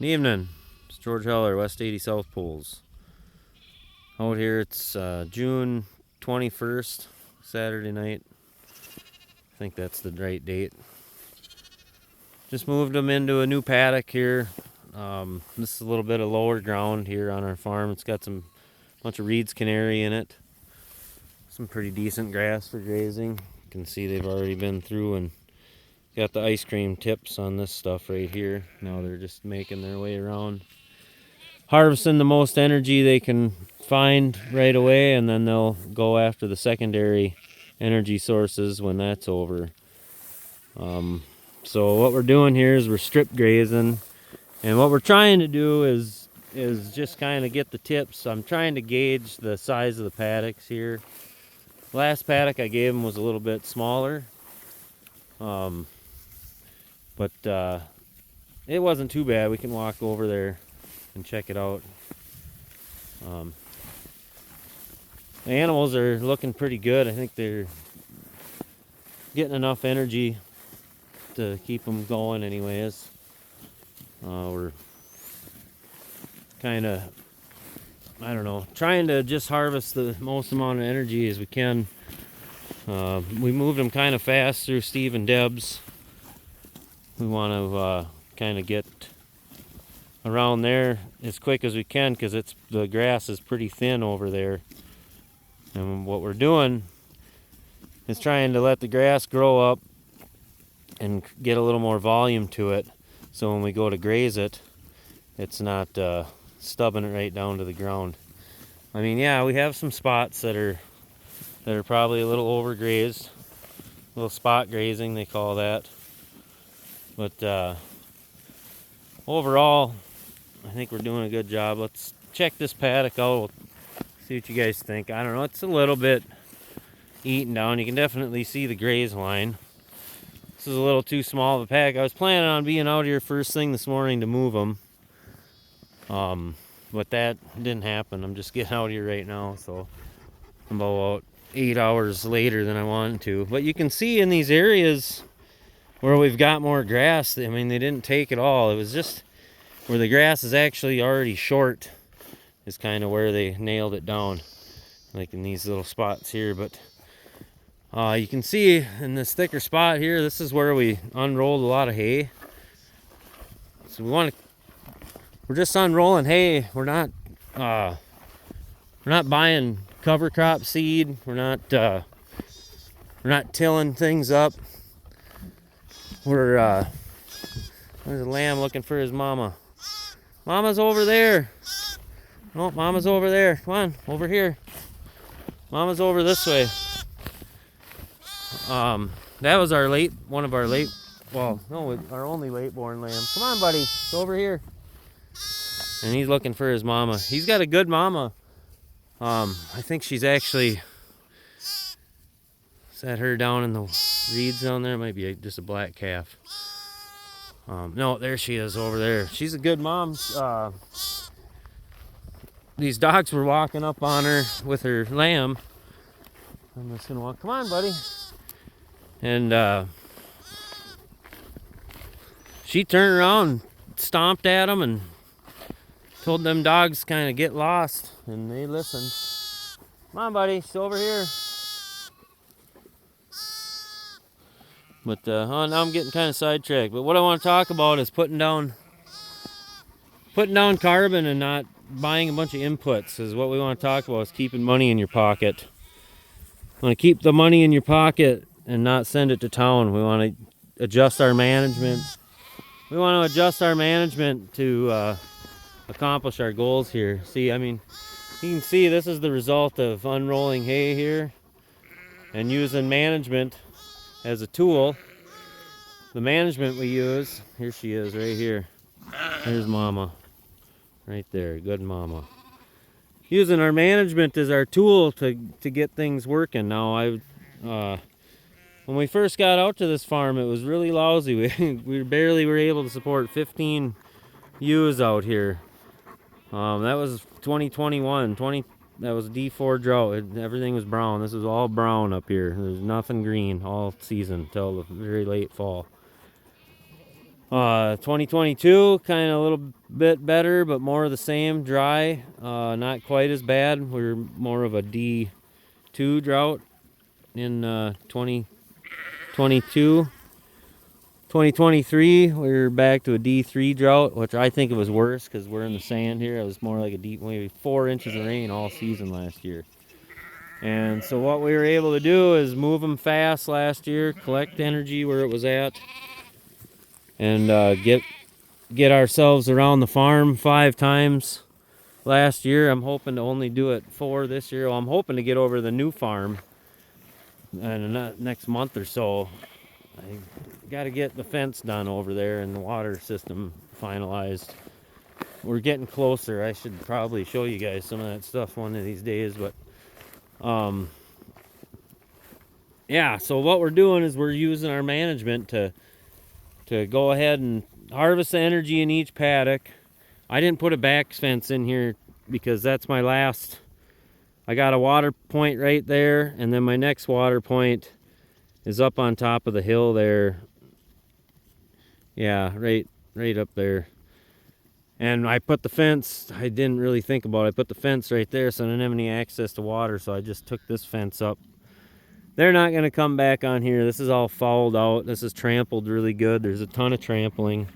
Good evening. It's George Heller, West 80 South Poles. Out here, it's June 21st, Saturday night. I think that's the right date. Just moved them into a new paddock here. This is a little bit of lower ground here on our farm. It's got some bunch of Reed's Canary in it. Some pretty decent grass for grazing. You can see they've already been through and got the ice cream tips on this stuff right here. Now they're just making their way around, harvesting the most energy they can find right away, and then they'll go after the secondary energy sources when that's over. So what we're doing here is we're strip grazing, and what we're trying to do is just kind of get the tips. I'm trying to gauge the size of the paddocks here. Last paddock I gave them was a little bit smaller. But it wasn't too bad. We can walk over there and check it out. The animals are looking pretty good. I think they're getting enough energy to keep them going anyways. We're kind of, I don't know, trying to just harvest the most amount of energy as we can. We moved them kind of fast through Steve and Deb's. We want to kind of get around there as quick as we can because the grass is pretty thin over there. And what we're doing is trying to let the grass grow up and get a little more volume to it, so when we go to graze it, it's not stubbing it right down to the ground. I mean, yeah, we have some spots that are probably a little overgrazed, a little spot grazing they call that. But overall, I think we're doing a good job. Let's check this paddock out. We'll see what you guys think. I don't know, it's a little bit eaten down. You can definitely see the graze line. This is a little too small of a paddock. I was planning on being out here first thing this morning to move them. But that didn't happen. I'm just getting out here right now, so I'm about 8 hours later than I wanted to. But you can see in these areas where we've got more grass, I mean, they didn't take it all. It was just where the grass is actually already short is kind of where they nailed it down, like in these little spots here. But you can see in this thicker spot here, this is where we unrolled a lot of hay. So we're just unrolling hay. We're not buying cover crop seed. We're not tilling things up. There's a lamb looking for his mama. Mama's over there. No, Mama's over there. Come on, over here. Mama's over this way. That was our only late born lamb. Come on, buddy. It's over here. And he's looking for his mama. He's got a good mama. I think she's actually, is that her down in the reeds down there? Might be just a black calf. No, there she is over there. She's a good mom. These dogs were walking up on her with her lamb. I'm just gonna walk. Come on, buddy. And she turned around, stomped at them, and told them dogs kind of get lost, and they listened. Come on, buddy. She's over here. But now I'm getting kind of sidetracked. But what I want to talk about is putting down carbon and not buying a bunch of inputs. Is what we want to talk about, is keeping money in your pocket. We want to keep the money in your pocket and not send it to town. We want to adjust our management. We want to adjust our management to accomplish our goals here. See, I mean, you can see this is the result of unrolling hay here and using management as a tool. The management we use, here she is right here. There's Mama. Right there, good Mama. Using our management as our tool to get things working. Now, when we first got out to this farm, it was really lousy. We barely were able to support 15 ewes out here. That was 2021. That was D4 drought. Everything was brown. This is all brown up here. There's nothing green all season till the very late fall. 2022 kind of a little bit better, but more of the same, dry. Not quite as bad. We're more of a D2 drought in 2022. 2023, we're back to a D3 drought, which I think it was worse because we're in the sand here. It was more like a deep, maybe 4 inches of rain all season last year. And so what we were able to do is move them fast last year, collect energy where it was at, and get ourselves around the farm 5 times last year. I'm hoping to only do it 4 this year. Well, I'm hoping to get over to the new farm in the next month or so. I got to get the fence done over there and the water system finalized. We're getting closer. I should probably show you guys some of that stuff one of these days, but yeah, so what we're doing is we're using our management to go ahead and harvest the energy in each paddock. I didn't put a back fence in here because that's my last. I got a water point right there, and then my next water point is up on top of the hill there. Yeah, right up there. And I put the fence, I didn't really think about it. I put the fence right there so I didn't have any access to water, so I just took this fence up. They're not going to come back on here. This is all fouled out. This is trampled really good. There's a ton of trampling.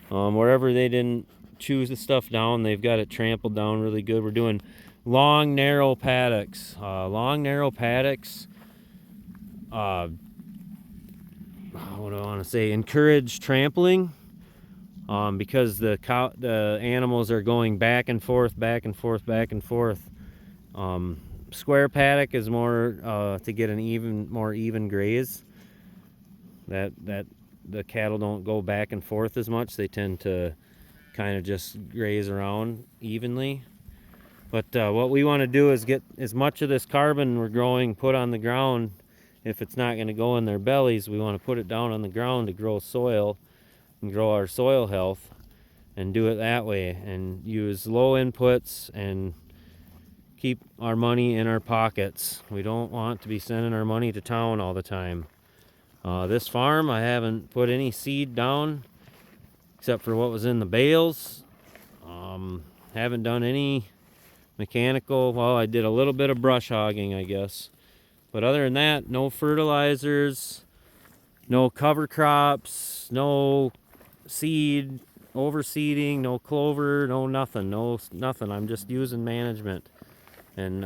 Wherever they didn't choose the stuff down, they've got it trampled down really good. We're doing long, narrow paddocks. Long, narrow paddocks. What do I want to say? Encourage trampling. Because the animals are going back and forth, back and forth, back and forth. Square paddock is more to get an more even graze. That the cattle don't go back and forth as much. They tend to kind of just graze around evenly. But what we want to do is get as much of this carbon we're growing put on the ground. If it's not going to go in their bellies, we want to put it down on the ground to grow soil and grow our soil health, and do it that way and use low inputs and keep our money in our pockets. We don't want to be sending our money to town all the time. This farm, I haven't put any seed down except for what was in the bales. Haven't done any mechanical. Well, I did a little bit of brush hogging, I guess, but other than that, no fertilizers, no cover crops, no seed, overseeding, no clover, no nothing. I'm just using management and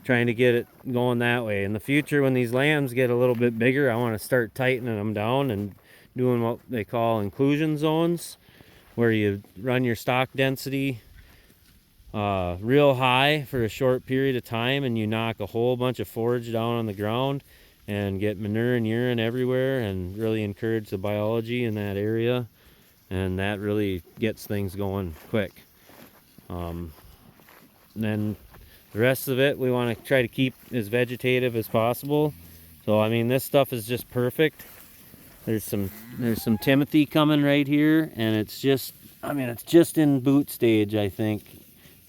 trying to get it going that way. In the future, when these lambs get a little bit bigger, I want to start tightening them down and doing what they call inclusion zones, where you run your stock density real high for a short period of time, and you knock a whole bunch of forage down on the ground and get manure and urine everywhere and really encourage the biology in that area, and that really gets things going quick. Then the rest of it we want to try to keep as vegetative as possible. So I mean, this stuff is just perfect. There's some Timothy coming right here, and it's just in boot stage, I think.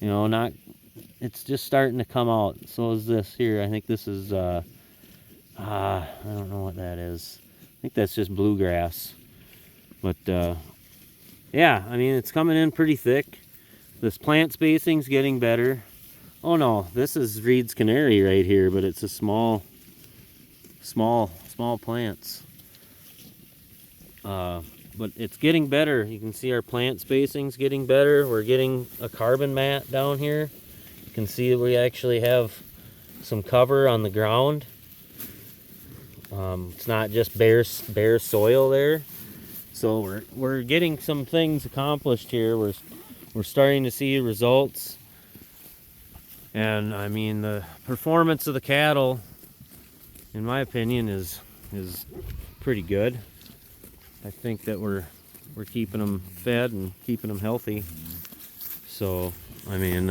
It's just starting to come out. So is this here. I think this is I don't know what that is. I think that's just bluegrass. But yeah, I mean, it's coming in pretty thick. This plant spacing's getting better. Oh no, this is Reed's Canary right here, but it's a small plants. But it's getting better. You can see our plant spacing's getting better. We're getting a carbon mat down here. You can see that we actually have some cover on the ground. It's not just bare soil there. So we're getting some things accomplished here. We're starting to see results. And I mean, the performance of the cattle, in my opinion, is pretty good. I think that we're keeping them fed and keeping them healthy. So I mean,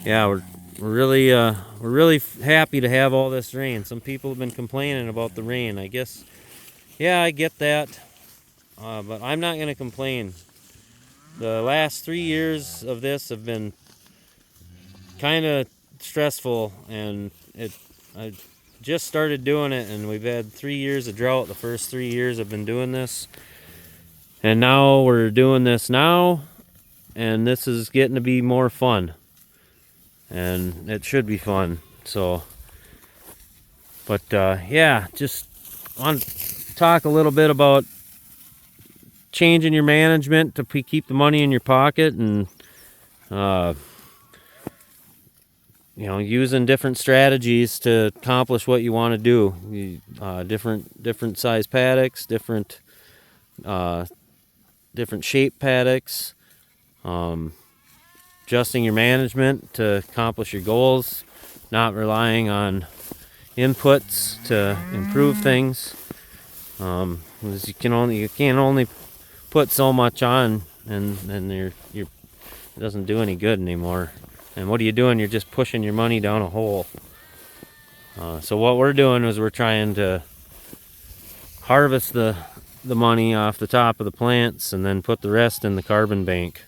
yeah, we're really happy to have all this rain. Some people have been complaining about the rain. I guess, yeah, I get that, but I'm not going to complain. The last 3 years of this have been kind of stressful, and just started doing it, and we've had 3 years of drought. The first 3 years I've been doing this, and now we're doing this now, and this is getting to be more fun, and it should be fun. So, but yeah, just want to talk a little bit about changing your management to keep the money in your pocket, and using different strategies to accomplish what you want to do. Different size paddocks, different shape paddocks, adjusting your management to accomplish your goals, not relying on inputs to improve things. Because you can only put so much on, and it doesn't do any good anymore. And what are you doing? You're just pushing your money down a hole. So what we're doing is we're trying to harvest the money off the top of the plants and then put the rest in the carbon bank.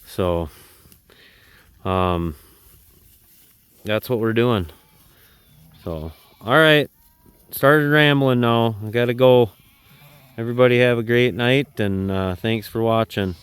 So that's what we're doing. So, all right, started rambling now. I gotta go. Everybody have a great night, and thanks for watching.